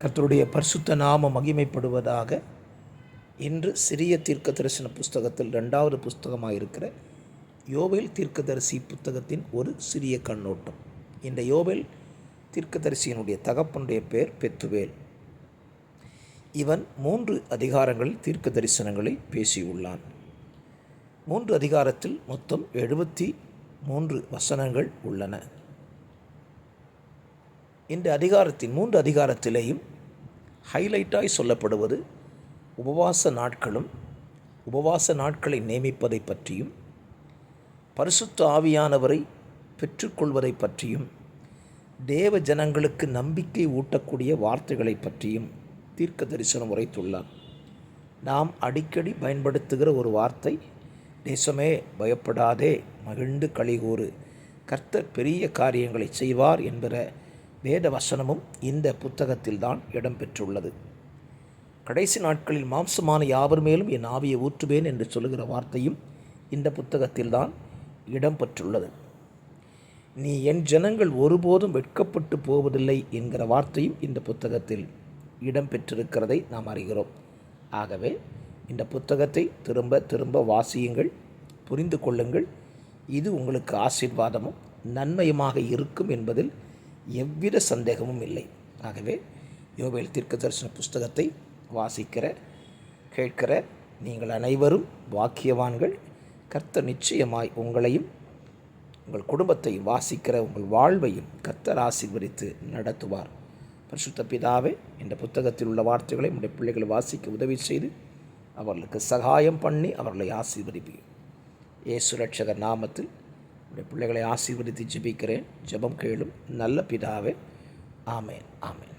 கர்த்தருடைய பரிசுத்த நாம மகிமைப்படுவதாக. இன்று சிறிய தீர்க்க தரிசன புஸ்தகத்தில் 2வது புஸ்தகமாக இருக்கிற யோவேல் தீர்க்கதரிசி புத்தகத்தின் ஒரு சிறிய கண்ணோட்டம். இந்த யோவேல் தீர்க்கதரிசியினுடைய தகப்பனுடைய பேர் பெத்துவேல். இவன் 3 அதிகாரங்களில் தீர்க்க தரிசனங்களை பேசியுள்ளான். 3 அதிகாரத்தில் மொத்தம் 73 வசனங்கள் உள்ளன. இந்த அதிகாரத்தின் 3 அதிகாரத்திலேயும் ஹைலைட்டாய் சொல்லப்படுவது உபவாச நாட்களும் உபவாச நாட்களை நியமிப்பதை பற்றியும் பரிசுத்த ஆவியானவரை பெற்றுக்கொள்வதை பற்றியும் தேவ ஜனங்களுக்கு நம்பிக்கை ஊட்டக்கூடிய வார்த்தைகளை பற்றியும் தீர்க்க தரிசனம் உரைத்துள்ளார். நாம் அடிக்கடி பயன்படுத்துகிற ஒரு வார்த்தை, தேசமே பயப்படாதே, மகிழ்ந்து களிகூறு, கர்த்தர் பெரிய காரியங்களை செய்வார் என்கிற வேத வசனமும் இந்த புத்தகத்தில் தான் இடம்பெற்றுள்ளது. கடைசி நாட்களில் மாம்சமான யாவர் மேலும் என் ஆவியை ஊற்றுவேன் என்று சொல்லுகிற வார்த்தையும் இந்த புத்தகத்தில் தான் இடம்பெற்றுள்ளது. நீ என் ஜனங்கள் ஒருபோதும் வெட்கப்பட்டு போவதில்லை என்கிற வார்த்தையும் இந்த புத்தகத்தில் இடம்பெற்றிருக்கிறதை நாம் அறிகிறோம். ஆகவே இந்த புத்தகத்தை திரும்ப திரும்ப வாசியுங்கள், புரிந்து கொள்ளுங்கள். இது உங்களுக்கு ஆசீர்வாதமும் நன்மையுமாக இருக்கும் என்பதில் எவ்வித சந்தேகமும் இல்லை. ஆகவே யோவேல் தீர்க்க தரிசன புஸ்தகத்தை வாசிக்கிற கேட்கிற நீங்கள் அனைவரும் வாக்கியவான்கள். கர்த்தர் நிச்சயமாய் உங்களையும் உங்கள் குடும்பத்தையும் வாசிக்கிற உங்கள் வாழ்வையும் கர்த்தர் ஆசீர்வதித்து நடத்துவார். பரிசுத்த பிதாவே, இந்த புத்தகத்தில் உள்ள வார்த்தைகளை உடைய பிள்ளைகளை வாசிக்க உதவி செய்து அவர்களுக்கு சகாயம் பண்ணி அவர்களை ஆசீர்வதிப்பீர். இயேசு ரட்சகர் நாமத்தில் உடைய பிள்ளைகளை ஆசீர்வதித்து ஜெபிக்கிறேன். ஜெபம் கேளும் நல்ல பிதாவே. ஆமேன், ஆமேன்.